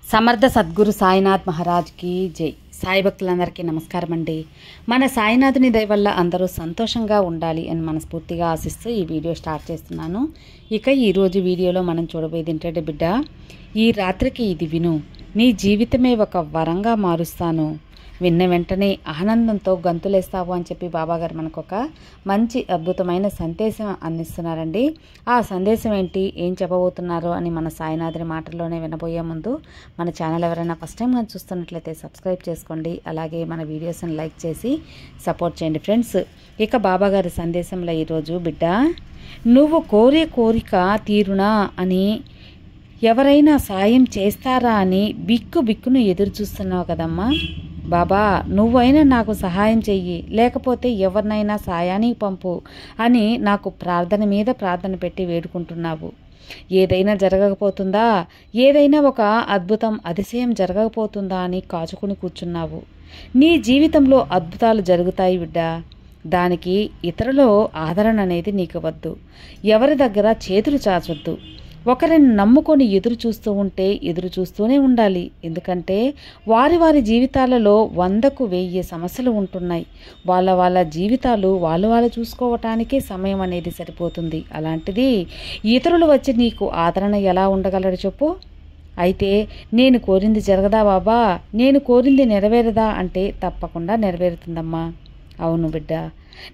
సమర్థ సద్గురు సాయినాథ్ మహారాజ్కి జై. సాయి భక్తులందరికీ నమస్కారం అండి. మన సాయినాథుని దయ వల్ల అందరూ సంతోషంగా ఉండాలి అని మనస్ఫూర్తిగా ఆశిస్తూ ఈ వీడియో స్టార్ట్ చేస్తున్నాను. ఇక ఈరోజు వీడియోలో మనం చూడబోయేది ఏంటంటే, బిడ్డ, ఈ రాత్రికి ఇది విను, నీ జీవితమే ఒక వరంగా మారుస్తాను, విన్న వెంటనే ఆనందంతో గంతులేస్తావు అని చెప్పి బాబాగారు మనకు ఒక మంచి అద్భుతమైన సందేశం అందిస్తున్నారండి. ఆ సందేశం ఏంటి, ఏం చెప్పబోతున్నారో అని మన సాయినాథుని మాటల్లోనే వినబోయే ముందు మన ఛానల్ ఎవరైనా ఫస్ట్ టైం కానీ చూస్తున్నట్లయితే సబ్స్క్రైబ్ చేసుకోండి. అలాగే మన వీడియోస్ని లైక్ చేసి సపోర్ట్ చేయండి ఫ్రెండ్స్. ఇక బాబాగారి సందేశంలో ఈరోజు, బిడ్డ, నువ్వు కోరే కోరిక తీరునా అని ఎవరైనా సాయం చేస్తారా అని బిక్కును ఎదురు చూస్తున్నావు కదమ్మా. బాబా, నువ్వైనా నాకు సహాయం చెయ్యి, లేకపోతే ఎవరినైనా సాయానికి పంపు అని నాకు ప్రార్థన మీద ప్రార్థన పెట్టి వేడుకుంటున్నావు. ఏదైనా జరగకపోతుందా, ఏదైనా ఒక అద్భుతం అతిశయం జరగకపోతుందా అని కాచుకుని కూర్చున్నావు. నీ జీవితంలో అద్భుతాలు జరుగుతాయి బిడ్డ. దానికి ఇతరుల ఆదరణ అనేది నీకు వద్దు. ఎవరి దగ్గర చేతులు చాచొద్దు. ఒకరిని నమ్ముకొని ఎదురు చూస్తూ ఉంటే ఎదురు చూస్తూనే ఉండాలి. ఎందుకంటే వారి జీవితాలలో 100కు 1000 సమస్యలు ఉంటున్నాయి. వాళ్ళ జీవితాలు వాళ్ళు చూసుకోవటానికే సమయం అనేది సరిపోతుంది. అలాంటిది ఇతరులు వచ్చి నీకు ఆదరణ ఎలా ఉండగలరు చెప్పు? అయితే నేను కోరింది జరగదా బాబా, నేను కోరింది నెరవేరదా అంటే తప్పకుండా నెరవేరుతుందమ్మా. అవును బిడ్డ,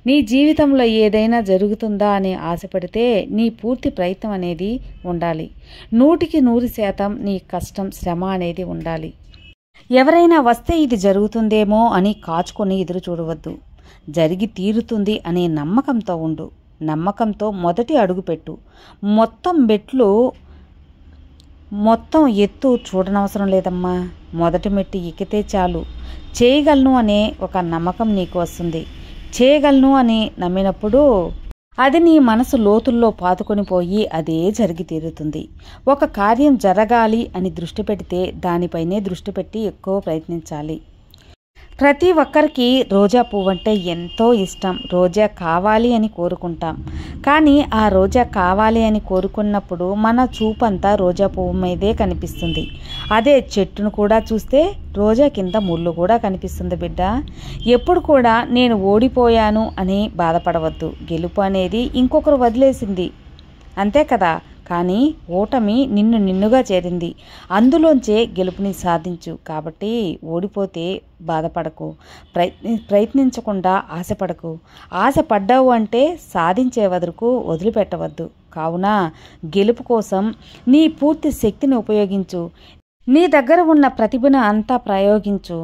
నీ జీవితంలో ఏదైనా జరుగుతుందా అని ఆశపడితే నీ పూర్తి ప్రయత్నం అనేది ఉండాలి. 100కి 100% నీ కష్టం, శ్రమ అనేది ఉండాలి. ఎవరైనా వస్తే ఇది జరుగుతుందేమో అని కాచుకొని ఎదురు చూడవద్దు. జరిగి తీరుతుంది అనే నమ్మకంతో ఉండు. నమ్మకంతో మొదటి అడుగు పెట్టు. మొత్తం ఎత్తు చూడనవసరం లేదమ్మా. మొదటి మెట్టు ఎక్కితే చాలు. చేయగలను అనే ఒక నమ్మకం నీకు వస్తుంది. చేయగలను అని నమ్మినప్పుడు అది నీ మనసు లోతుల్లో పాతుకొని పోయి అదే జరిగి తీరుతుంది. ఒక కార్యం జరగాలి అని దృష్టి పెడితే దానిపైనే దృష్టి పెట్టి ఎక్కువ ప్రయత్నించాలి. ప్రతి ఒక్కరికి రోజా పువ్వు అంటే ఎంతో ఇష్టం. రోజా కావాలి అని కోరుకుంటాం. కానీ ఆ రోజా కావాలి అని కోరుకున్నప్పుడు మన చూపంతా రోజా పువ్వు మీదే కనిపిస్తుంది. అదే చెట్టును కూడా చూస్తే రోజా కింద ముళ్ళు కూడా కనిపిస్తుంది బిడ్డ. ఎప్పుడు కూడా నేను ఓడిపోయాను అని బాధపడవద్దు. గెలుపు అనేది ఇంకొకరు వదిలేసింది, అంతే కదా. కానీ ఓటమి నిన్నుగా చేరింది. అందులోంచే గెలుపుని సాధించు. కాబట్టి ఓడిపోతే బాధపడకు, ప్రయత్నించకుండా ఆశపడకు. ఆశపడ్డావు అంటే సాధించే వరకు వదిలిపెట్టవద్దు. కావున గెలుపు కోసం నీ పూర్తి శక్తిని ఉపయోగించు. నీ దగ్గర ఉన్న ప్రతిభను అంతా ప్రయోగించు.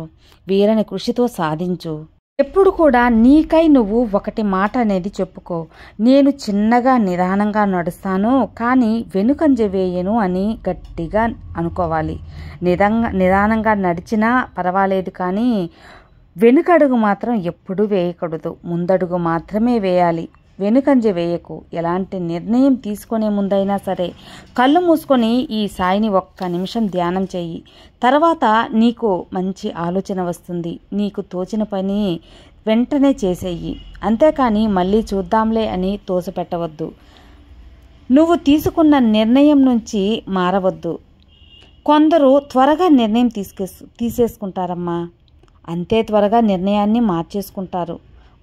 వీరని కృషితో సాధించు. ఎప్పుడు కూడా నీకై నువ్వు ఒకటి మాట అనేది చెప్పుకో. నేను చిన్నగా నిదానంగా నడుస్తాను, కానీ వెనుకంజ వేయను అని గట్టిగా అనుకోవాలి. నిదానంగా నడిచినా పర్వాలేదు, కానీ వెనుకడుగు మాత్రం ఎప్పుడూ వేయకూడదు. ముందడుగు మాత్రమే వేయాలి. వెనుకంజ వేయకు. ఎలాంటి నిర్ణయం తీసుకునే ముందైనా సరే కళ్ళు మూసుకొని ఈ సాయిని 1 నిమిషం ధ్యానం చెయ్యి. తర్వాత నీకు మంచి ఆలోచన వస్తుంది. నీకు తోచిన పని వెంటనే చేసేయి. అంతేకాని మళ్ళీ చూద్దాంలే అని తోసిపెట్టవద్దు. నువ్వు తీసుకున్న నిర్ణయం నుంచి మారవద్దు. కొందరు త్వరగా నిర్ణయం తీసేసుకుంటారమ్మా. అంతే త్వరగా నిర్ణయాన్ని మార్చేసుకుంటారు.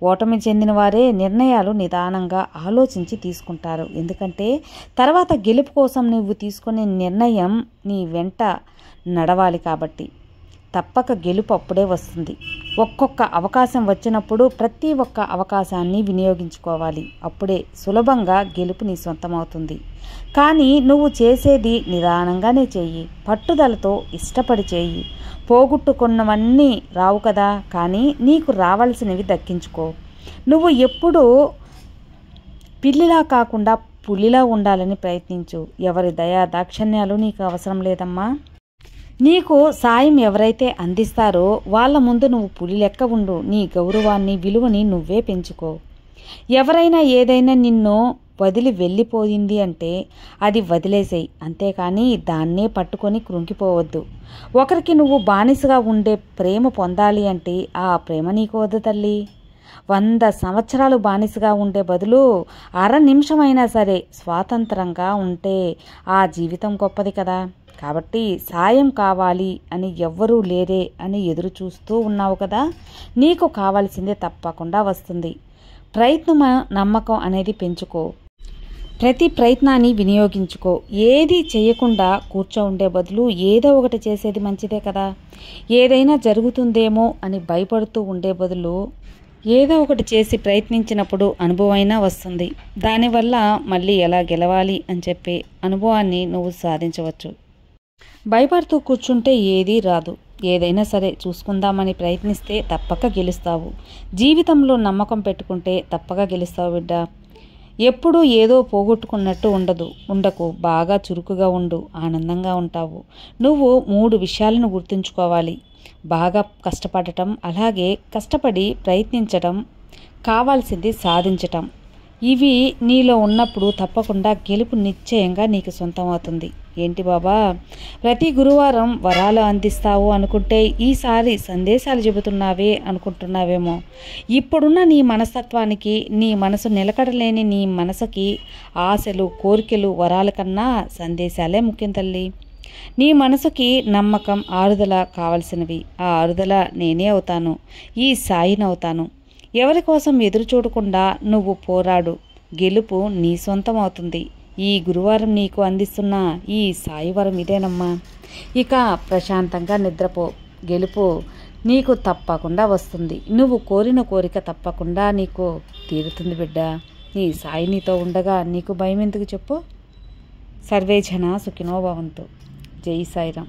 ఓటమి చెందిన వారే నిర్ణయాలు నిదానంగా ఆలోచించి తీసుకుంటారు. ఎందుకంటే తర్వాత గెలుపు కోసం నువ్వు తీసుకునే నిర్ణయం నీ వెంట నడవాలి. కాబట్టి తప్పక గెలుపు అప్పుడే వస్తుంది. ఒక్కొక్క అవకాశం వచ్చినప్పుడు ప్రతి ఒక్క అవకాశాన్ని వినియోగించుకోవాలి. అప్పుడే సులభంగా గెలుపు నీ సొంతమవుతుంది. కానీ నువ్వు చేసేది నిదానంగానే చెయ్యి. పట్టుదలతో ఇష్టపడి చెయ్యి. పోగొట్టుకున్నవన్నీ రావు కదా, కానీ నీకు రావాల్సినవి దక్కించుకో. నువ్వు ఎప్పుడూ పిల్లిలా కాకుండా పులిలా ఉండాలని ప్రయత్నించు. ఎవరి దయా దాక్షిణ్యాలు నీకు అవసరం లేదమ్మా. నీకు సాయం ఎవరైతే అందిస్తారో వాళ్ళ ముందు నువ్వు పులి లెక్క ఉండు. నీ గౌరవాన్ని, విలువని నువ్వే పెంచుకో. ఎవరైనా ఏదైనా నిన్ను వదిలి వెళ్ళిపోయింది అంటే అది వదిలేసేయి. అంతేకాని దాన్నే పట్టుకొని కృంగిపోవద్దు. ఒకరికి నువ్వు బానిసగా ఉండే ప్రేమ పొందాలి అంటే ఆ ప్రేమ నీకు వద్దు తల్లి. 100 సంవత్సరాలు బానిసగా ఉండే బదులు అర నిమిషమైనా సరే స్వాతంత్రంగా ఉంటే ఆ జీవితం గొప్పది కదా. కాబట్టి సాయం కావాలి అని ఎవ్వరూ లేరే అని ఎదురు చూస్తూ ఉన్నావు కదా, నీకు కావాల్సిందే తప్పకుండా వస్తుంది. ప్రయత్నం, నమ్మకం అనేది పెంచుకో. ప్రతి ప్రయత్నాన్ని వినియోగించుకో. ఏది చేయకుండా కూర్చో ఉండే బదులు ఏదో ఒకటి చేసేది మంచిదే కదా. ఏదైనా జరుగుతుందేమో అని భయపడుతూ ఉండే బదులు ఏదో ఒకటి చేసి ప్రయత్నించినప్పుడు అనుభవమైనా వస్తుంది. దానివల్ల మళ్ళీ ఎలా గెలవాలి అని చెప్పే అనుభవాన్ని నువ్వు సాధించవచ్చు. భయపడుతూ కూర్చుంటే ఏదీ రాదు. ఏదైనా సరే చూసుకుందామని ప్రయత్నిస్తే తప్పక గెలుస్తావు. జీవితంలో నమ్మకం పెట్టుకుంటే తప్పక గెలుస్తావు బిడ్డ. ఎప్పుడూ ఏదో పోగొట్టుకున్నట్టు ఉండకు. బాగా చురుకుగా ఉండు, ఆనందంగా ఉంటావు. నువ్వు 3 విషయాలను గుర్తుంచుకోవాలి. బాగా కష్టపడటం, అలాగే కష్టపడి ప్రయత్నించటం, కావాల్సింది సాధించటం. ఇవి నీలో ఉన్నప్పుడు తప్పకుండా గెలుపు నిశ్చయంగా నీకు సొంతమవుతుంది. ఏంటి బాబా, ప్రతి గురువారం వరాలు అందిస్తావు అనుకుంటే ఈసారి సందేశాలు చెబుతున్నావే అనుకుంటున్నావేమో. ఇప్పుడున్న నీ మనస్తత్వానికి, నీ మనసు నిలకడలేని నీ మనసుకి ఆశలు, కోరికలు, వరాల కన్నా సందేశాలే ముఖ్యం తల్లి. నీ మనసుకి నమ్మకం, ఆరుదల కావలసినవి. ఆ ఆరుదల నేనే అవుతాను, ఈ సాయినవుతాను. ఎవరి కోసం ఎదురు చూడకుండా నువ్వు పోరాడు. గెలుపు నీ సొంతం అవుతుంది. ఈ గురువారం నీకు అందిస్తున్న ఈ సాయివరం ఇదేనమ్మా. ఇక ప్రశాంతంగా నిద్రపో. గెలుపు నీకు తప్పకుండా వస్తుంది. నువ్వు కోరిన కోరిక తప్పకుండా నీకు తీరుతుంది బిడ్డ. నీ సాయి నీతో ఉండగా నీకు భయం ఎందుకు చెప్పు. సర్వే జన సుఖినో భవంతు. జై సాయిరాం.